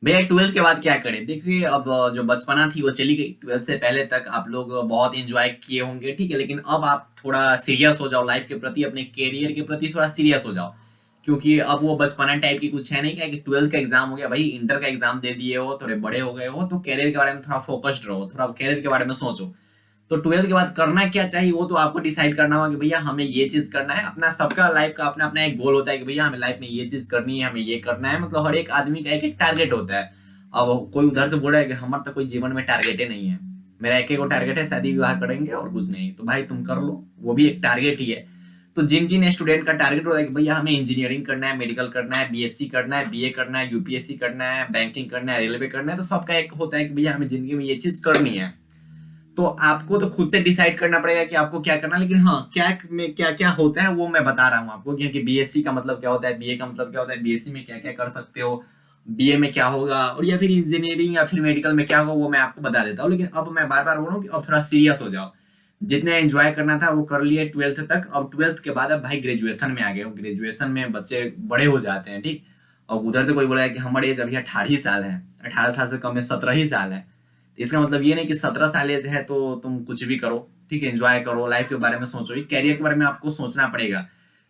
भैया 12th के बाद क्या करें? देखिए अब जो बचपना थी वो चली गई। 12th से पहले तक आप लोग बहुत एंजॉय किए होंगे, ठीक है, लेकिन अब आप थोड़ा सीरियस हो जाओ लाइफ के प्रति, अपने कैरियर के प्रति थोड़ा सीरियस हो जाओ। क्योंकि अब वो बचपना टाइप की कुछ है नहीं, क्या कि 12th का एग्जाम हो गया भाई, इंटर का एग्जाम दे दिए हो, थोड़े बड़े हो गए हो, तो कैरियर के बारे में थोड़ा फोकस्ड रहो, थोड़ा कैरियर के बारे में सोचो। तो 12th के बाद करना क्या चाहिए वो तो आपको डिसाइड करना होगा कि भैया हमें ये चीज करना है। अपना सबका लाइफ का अपना अपना एक गोल होता है कि भैया हमें लाइफ में ये चीज करनी है, हमें ये करना है, मतलब हर एक आदमी का एक एक टारगेट होता है। अब कोई उधर से बोल रहा है कि हमारा तो कोई जीवन में टारगेट ही नहीं है, मेरा एक एक टारगेट है, शादी विवाह करेंगे और कुछ नहीं, तो भाई तुम कर लो, वो भी एक टारगेट ही है। तो जिन जिन स्टूडेंट का टारगेट होता है कि भैया हमें इंजीनियरिंग करना है, मेडिकल करना है, बीएससी करना है, बीए करना है, यूपीएससी करना है, बैंकिंग करना है, रेलवे करना है, तो सबका एक होता है कि भैया हमें जिंदगी में ये चीज करनी है। तो आपको तो खुद से डिसाइड करना पड़ेगा कि आपको क्या करना है, लेकिन हाँ क्या में क्या क्या होता है वो मैं बता रहा हूँ आपको, क्योंकि बीएससी का मतलब क्या होता है, बीए का मतलब क्या होता है, बीएससी में क्या क्या कर सकते हो, बीए में क्या होगा, और या फिर इंजीनियरिंग या फिर मेडिकल में क्या होगा वो मैं आपको बता देता हूँ। लेकिन अब मैं बार बार बोल रहा हूँ कि अब थोड़ा सीरियस हो जाओ। जितने एंजॉय करना था वो कर लिए 12th तक, अब 12th के बाद अब भाई ग्रेजुएशन में आ गए हो। ग्रेजुएशन में बच्चे बड़े हो जाते हैं, ठीक। और उधर से कोई बोला है कि हमारे एज अभी 18 ही साल है, 18 साल से कम में 17 ही साल है। इसका मतलब ये नहीं कि 17 साल एज है तो तुम कुछ भी करो, ठीक है, एंजॉय करो, लाइफ के बारे में सोचो, कैरियर के बारे में आपको सोचना पड़ेगा।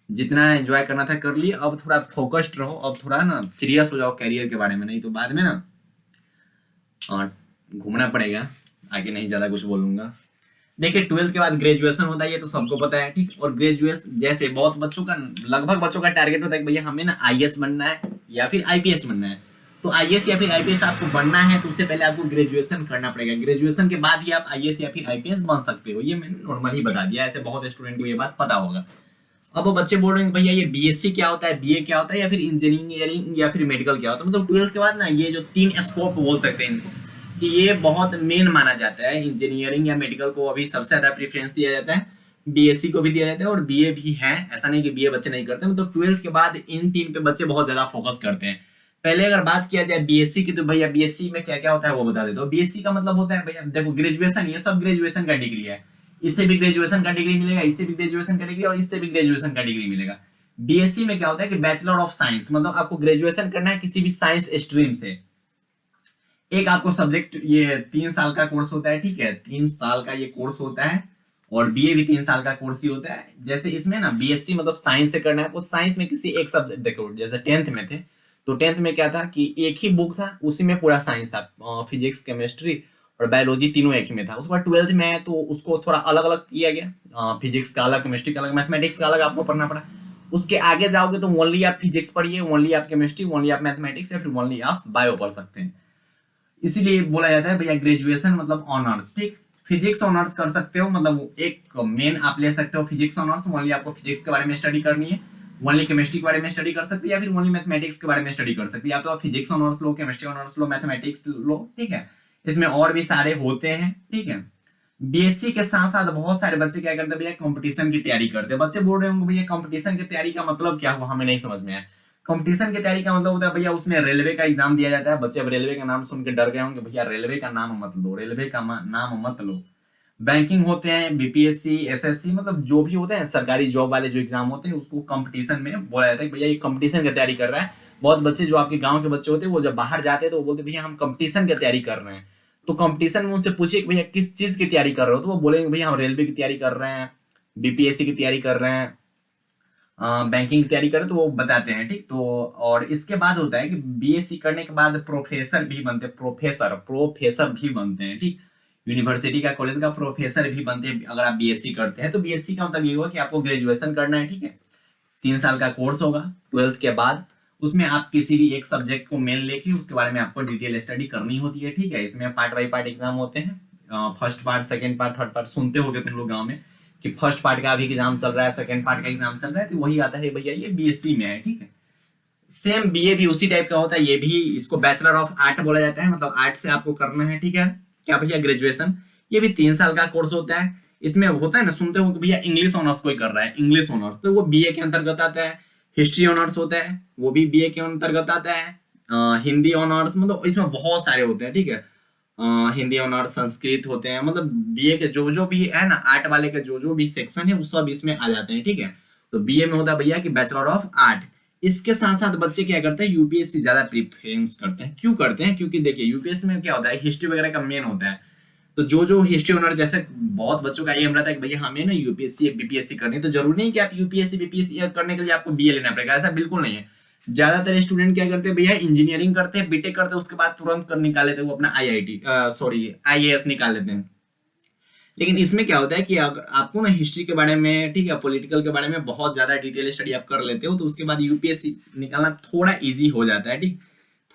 जितना एंजॉय करना था कर लिए, अब थोड़ा फोकस्ड रहो, अब थोड़ा ना सीरियस हो जाओ कैरियर के बारे में, नहीं तो बाद में ना घूमना पड़ेगा। आगे नहीं ज्यादा कुछ बोलूंगा। देखिए 12th के बाद ग्रेजुएशन होता है, ये तो सबको पता है, ठीक। और ग्रेजुएशन जैसे बहुत बच्चों का, लगभग बच्चों का टारगेट होता है कि भैया हमें ना आईएएस बनना है या फिर आईपीएस बनना है। तो आईएएस या फिर आईपीएस आपको बनना है तो उससे पहले आपको ग्रेजुएशन करना पड़ेगा। ग्रेजुएशन के बाद ही आप आईएएस या फिर आईपीएस बन सकते हो, ये मैंने नॉर्मल ही बता दिया, ऐसे बहुत स्टूडेंट को ये बात पता होगा। अब वो बच्चे बोल रहे हैं भैया ये बीएससी क्या होता है, बीए क्या होता है, या फिर इंजीनियरिंग या फिर मेडिकल क्या होता है। मतलब 12th के बाद ना ये जो तीन स्कोप बोल सकते हैं इनको, कि ये बहुत मेन माना जाता है। इंजीनियरिंग या मेडिकल को अभी सबसे ज्यादा प्रेफरेंस दिया जाता है, बीएससी को भी दिया जाता है और बीए भी है, ऐसा नहीं कि बीए बच्चे नहीं करते। मतलब 12th के बाद इन तीन पे बच्चे बहुत ज्यादा फोकस करते हैं। पहले अगर बात किया जाए बीएससी की, तो भैया बीएससी में क्या क्या होता है वो बता देता हूँ। बीएससी का मतलब होता है भैया देखो, ग्रेजुएशन, ये सब ग्रेजुएशन का डिग्री है। इससे भी ग्रेजुएशन का डिग्री मिलेगा, इससे भी ग्रेजुएशन का डिग्री, और इससे भी ग्रेजुएशन का डिग्री मिलेगा। बीएससी में क्या होता है कि बैचलर ऑफ साइंस, मतलब आपको ग्रेजुएशन करना है किसी भी साइंस स्ट्रीम से। एक आपको सब्जेक्ट, ये 3 साल का कोर्स होता है, ठीक है, 3 साल का ये कोर्स होता है। और बीए भी 3 साल का कोर्स ही होता है। जैसे इसमें ना बीएससी मतलब साइंस से करना है, तो साइंस में किसी एक सब्जेक्ट, देखो जैसे 10th में थे, तो 10th में क्या था कि एक ही बुक था, उसी में पूरा साइंस था, फिजिक्स, केमिस्ट्री और बायोलॉजी तीनों एक ही में था। उसके बाद 12th में है तो उसको थोड़ा अलग अलग किया गया, फिजिक्स का अलग, केमिस्ट्री का अलग, मैथमेटिक्स का अलग आपको पढ़ना पड़ा। उसके आगे जाओगे तो ओनली आप फिजिक्स पढ़िए, ओनली आप केमिस्ट्री, ओनली आप मैथमेटिक्स, या फिर ओनली आप बायो पढ़ सकते हैं। इसीलिए बोला जाता है भैया ग्रेजुएशन मतलब ऑनर्स, ठीक। फिजिक्स ऑनर्स कर सकते हो, मतलब एक मेन आप ले सकते हो फिजिक्स ऑनर्स, ओनली आपको फिजिक्स के बारे में स्टडी करनी है, ओनली केमिस्ट्री के बारे में स्टडी कर सकते हो, या फिर ओनली मैथमेटिक्स के बारे में स्टडी कर सकते हो, या तो आप फिजिक्स ऑनर्स लो, केमिस्ट्री ऑनर्स लो, मैथमेटिक्स लो, ठीक है। इसमें और भी सारे होते हैं, ठीक है। बीएससी के साथ साथ बहुत सारे बच्चे क्या करते हैं भैया, कंपटीशन की तैयारी करते हैं। बच्चे बोल रहे होंगे भैया कंपटीशन की तैयारी का मतलब क्या हुआ, हमें नहीं समझ में आया। कंपटीशन की तैयारी का मतलब होता है भैया उसमें रेलवे का एग्जाम दिया जाता है। बच्चे अब रेलवे का नाम सुन के डर गए होंगे, भैया रेलवे का नाम मत लो, रेलवे का नाम मत लो। बैंकिंग होते हैं, बीपीएससी, एसएससी, मतलब जो भी होते हैं सरकारी जॉब वाले जो एग्जाम होते हैं, उसको कंपटीशन में बोला जाता है कि भैया ये कंपटीशन की तैयारी कर रहा है। बहुत बच्चे जो आपके गांव के बच्चे होते हैं वो जब बाहर जाते हैं तो वो बोलते हैं भैया हम कंपटीशन की तैयारी कर रहे हैं। तो कंपटीशन में उनसे पूछिए कि भैया किस चीज की तैयारी कर रहे हो, तो वो बोलेंगे भैया हम रेलवे की तैयारी कर रहे हैं, बीपीएससी की तैयारी कर रहे हैं, बैंकिंग की तैयारी करें, तो वो बताते हैं, ठीक। तो और इसके बाद होता है कि बीएससी करने के बाद प्रोफेसर भी बनते हैं, प्रोफेसर प्रोफेसर भी बनते हैं, ठीक। यूनिवर्सिटी का, कॉलेज का प्रोफेसर भी बनते हैं अगर आप बीएससी करते हैं। तो बीएससी का मतलब ये हुआ कि आपको ग्रेजुएशन करना है, ठीक है, 3 साल का कोर्स होगा 12th के बाद। उसमें आप किसी भी एक सब्जेक्ट को मेन लेके उसके बारे में आपको डिटेल स्टडी करनी होती है, ठीक है। इसमें पार्ट बाई पार्ट एग्जाम होते हैं, first part, second part, third part, सुनते होगे तुम लोग गाँव में कि फर्स्ट पार्ट का अभी एग्जाम चल रहा है, सेकंड पार्ट का एग्जाम चल रहा है, तो वही आता है भैया ये बीएससी में है, ठीक है। सेम बीए भी उसी टाइप का होता है, ये भी इसको बैचलर ऑफ आर्ट बोला जाता है, मतलब आर्ट से आपको करना है, ठीक है, क्या भैया ग्रेजुएशन। ये भी 3 साल का कोर्स होता है। इसमें होता है ना, सुनते हो कि भैया इंग्लिश ऑनर्स कोई कर रहा है, इंग्लिश ऑनर्स, तो वो बीए के अंतर्गत आता है। हिस्ट्री ऑनर्स होता है, वो भी बीए के अंतर्गत आता है। हिंदी ऑनर्स, मतलब इसमें बहुत सारे होते हैं, ठीक है। हिंदी ऑनर्स, संस्कृत होते हैं, मतलब बीए के जो जो भी है ना, आर्ट वाले के जो जो भी सेक्शन है वो सब इसमें आ जाते हैं, ठीक है। तो बीए में होता है भैया कि बैचलर ऑफ आर्ट, इसके साथ साथ बच्चे क्या करते हैं, यूपीएससी ज्यादा प्रीफरेंस करते हैं। क्यों करते हैं? क्योंकि देखिए यूपीएससी में क्या होता है, हिस्ट्री वगैरह का मेन होता है। तो जो जो हिस्ट्री ऑनर, जैसे बहुत बच्चों का एम रहता है कि भैया हमें ना यूपीएससी बीपीएससी करनी है, तो जरूरी नहीं कि आप यूपीएससी बीपीएससी करने के लिए आपको बीए लेना पड़ेगा, ऐसा बिल्कुल नहीं है। ज्यादातर स्टूडेंट क्या करते हैं भैया, इंजीनियरिंग करते हैं, बीटेक करते हैं, उसके बाद तुरंत कर निकाल लेते हैं वो अपना आईआईटी सॉरी आईएएस निकाल लेते हैं। लेकिन इसमें क्या होता है कि अगर आपको ना हिस्ट्री के बारे में, ठीक है, पॉलिटिकल के बारे में बहुत ज्यादा डिटेल स्टडी आप कर लेते हो, तो उसके बाद यूपीएससी निकालना थोड़ा इजी हो जाता है, ठीक,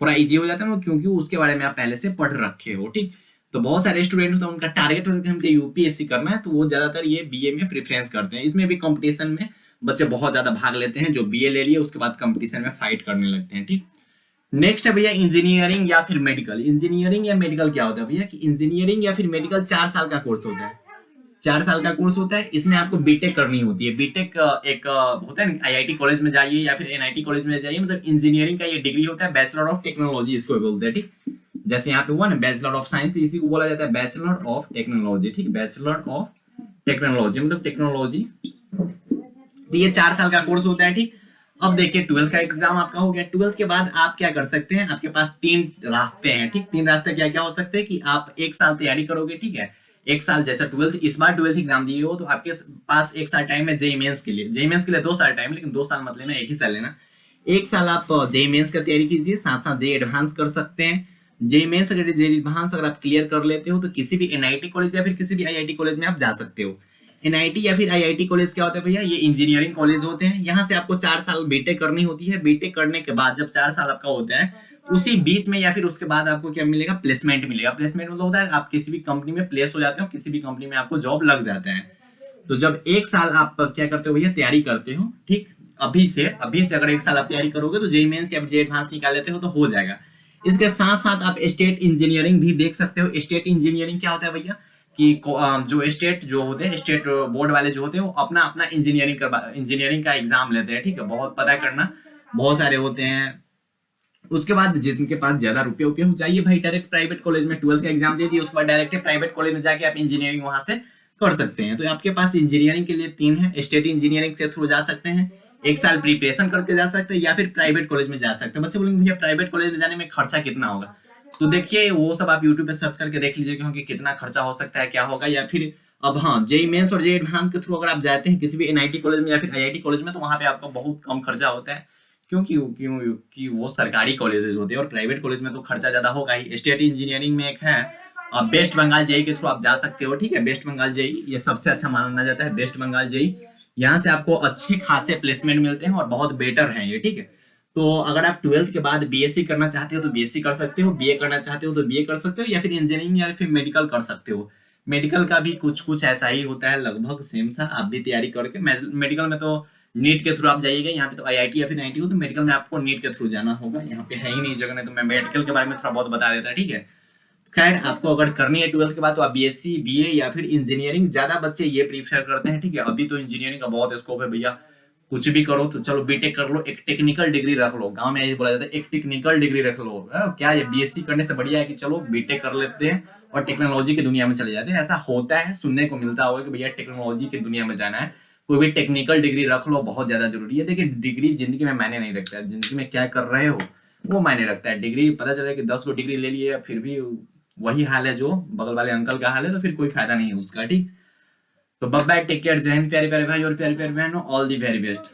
थोड़ा इजी हो जाता है, क्योंकि उसके बारे में आप पहले से पढ़ रखे हो, ठीक। तो बहुत सारे स्टूडेंट होते हैं, उनका टारगेट होता है कि हमको यूपीएससी करना है, तो वो ज्यादातर ये बीए में प्रेफरेंस करते हैं। इसमें भी कंपटीशन में बच्चे बहुत ज्यादा भाग लेते हैं, जो बीए ले लिए उसके बाद कंपटीशन में फाइट करने लगते हैं, ठीक। नेक्स्ट है भैया इंजीनियरिंग या फिर मेडिकल। इंजीनियरिंग या मेडिकल क्या होता है भैया, कि इंजीनियरिंग या फिर मेडिकल 4 साल का कोर्स होता है। 4 साल का कोर्स होता है, इसमें आपको बीटेक करनी होती है। बीटेक एक होता है ना, आईआईटी कॉलेज में जाइए या फिर एनआईटी कॉलेज में जाइए, मतलब इंजीनियरिंग का ये डिग्री होता है, बैचलर ऑफ टेक्नोलॉजी इसको बोलते हैं, ठीक। जैसे यहाँ पे हुआ ना बैचलर ऑफ साइंस, तो इसी को बोला जाता है बैचलर ऑफ टेक्नोलॉजी, ठीक, बैचलर ऑफ टेक्नोलॉजी मतलब टेक्नोलॉजी। तो ये 4 साल का कोर्स होता है, ठीक। अब देखिए 12th का एग्जाम आपका हो गया। 12th के बाद आप क्या कर सकते हैं, आपके पास 3 रास्ते हैं, ठीक। 3 रास्ते क्या क्या हो सकते हैं कि आप 1 साल तैयारी करोगे, ठीक है। 1 साल जैसे 12th, इस बार 12th एग्जाम दिए हो तो आपके पास 1 साल टाइम है जेईई मेंस के लिए। जेईई मेंस के लिए 2 साल टाइम, लेकिन 2 साल मत लेना, 1 ही साल लेना। 1 साल आप जेईई मेंस का तैयारी कीजिए, साथ साथ जेईई एडवांस कर सकते हैं। जेईई मेंस अगर जेईई एडवांस अगर आप क्लियर कर लेते हो तो किसी भी एनआईटी कॉलेज या फिर किसी भी आईआईटी कॉलेज में आप जा सकते हो। एनआईटी या फिर आईआईटी कॉलेज क्या होता है भैया, ये इंजीनियरिंग कॉलेज होते हैं। यहाँ से आपको 4 साल बीटेक करनी होती है। बीटेक करने के बाद जब 4 साल आपका होता है, उसी बीच में या फिर उसके बाद आपको क्या मिलेगा, प्लेसमेंट मिलेगा। प्लेसमेंट मतलब होता है आप किसी भी कंपनी में प्लेस हो जाते हो, किसी भी कंपनी में आपको जॉब लग जाता है। तो जब 1 साल आप क्या करते हो भैया, तैयारी करते हो, ठीक। अभी से अगर 1 साल आप तैयारी करोगे तो जेईई मेंस या जेईई एडवांस निकाल लेते हो तो हो जाएगा। इसके साथ साथ आप स्टेट इंजीनियरिंग भी देख सकते हो। स्टेट इंजीनियरिंग क्या होता है भैया, कि जो स्टेट जो होते हैं, स्टेट बोर्ड वाले जो होते हैं, वो अपना अपना इंजीनियरिंग का एग्जाम लेते हैं, ठीक है। बहुत पता करना, बहुत सारे होते हैं। उसके बाद जिनके पास ज्यादा रुपये उपये हो, जाइए भाई डायरेक्ट प्राइवेट कॉलेज में 12th का एग्जाम दे दिए, उसके बाद डायरेक्ट प्राइवेट कॉलेज में जाके आप इंजीनियरिंग वहां से कर सकते हैं। तो आपके पास इंजीनियरिंग के लिए 3 है। स्टेट इंजीनियरिंग के थ्रू जा सकते हैं, 1 साल प्रिपरेशन करके जा सकते हैं, या फिर प्राइवेट कॉलेज में जा सकते हैं। बच्चे बोलेंगे भैया प्राइवेट कॉलेज में जाने में खर्चा कितना होगा, तो देखिए वो सब आप यूट्यूब पे सर्च करके देख लीजिए क्योंकि कितना खर्चा हो सकता है, क्या होगा। या फिर अब हाँ, जेईई मेंस और जेईई एडवांस के थ्रू अगर आप जाते हैं किसी भी एनआईटी कॉलेज में या फिर आईआईटी कॉलेज में, तो वहां पे आपका बहुत कम खर्चा होता है। क्योंकि वो सरकारी कॉलेजेस होते हैं, और प्राइवेट कॉलेज में तो खर्चा ज्यादा होगा ही। स्टेट इंजीनियरिंग में एक है वेस्ट बंगाल जेईई के थ्रू आप जा सकते हो, ठीक है। वेस्ट बंगाल जेईई ये सबसे अच्छा माना जाता है, वेस्ट बंगाल जेईई। यहाँ से आपको अच्छे खासे प्लेसमेंट मिलते हैं और बहुत बेटर है ये, ठीक है। तो अगर आप 12th के बाद बीएससी करना चाहते हो तो बीएससी कर सकते हो, बीए करना चाहते हो तो बीए कर सकते हो, या फिर इंजीनियरिंग या फिर मेडिकल कर सकते हो। मेडिकल का भी कुछ कुछ ऐसा ही होता है, लगभग सेम सा। आप भी तैयारी करके, मेडिकल में तो नीट के थ्रू आप जाइएगा। यहाँ पे तो आईआईटी या फिर आईआईटी हो, तो मेडिकल में आपको नीट के थ्रू जाना होगा। यहाँ पे है ही नहीं जगह, नहीं तो मैं मेडिकल के बारे में थोड़ा बहुत बता देता, ठीक है। खैर आपको अगर करनी है 12th के बाद तो आप बीएससी बीए या फिर इंजीनियरिंग, ज्यादा बच्चे ये प्रीफर करते हैं, ठीक है। अभी तो इंजीनियरिंग का बहुत स्कोप है भैया, कुछ भी करो तो चलो बीटेक कर लो, एक टेक्निकल डिग्री रख लो। गांव में यही बोला जाता है, एक टेक्निकल डिग्री रख लो। क्या ये बीएससी करने से बढ़िया है कि चलो बीटेक कर लेते हैं और टेक्नोलॉजी की दुनिया में चले जाते हैं। ऐसा होता है, सुनने को मिलता होगा कि भैया टेक्नोलॉजी की दुनिया में जाना है, कोई भी टेक्निकल डिग्री रख लो, बहुत ज्यादा जरूरी है। देखिए डिग्री जिंदगी में मायने नहीं रखता है, जिंदगी में क्या कर रहे हो वो मायने रखता है। डिग्री पता चले कि 10 को डिग्री ले लिए फिर भी वही हाल है जो बगल वाले अंकल का हाल है, तो फिर कोई फायदा नहीं है उसका, ठीक। तो बाय बाय, टेक केयर, जय हिंद प्यारे प्यारे भाई और प्यारे प्यारे बहनों, ऑल दी वेरी बेस्ट।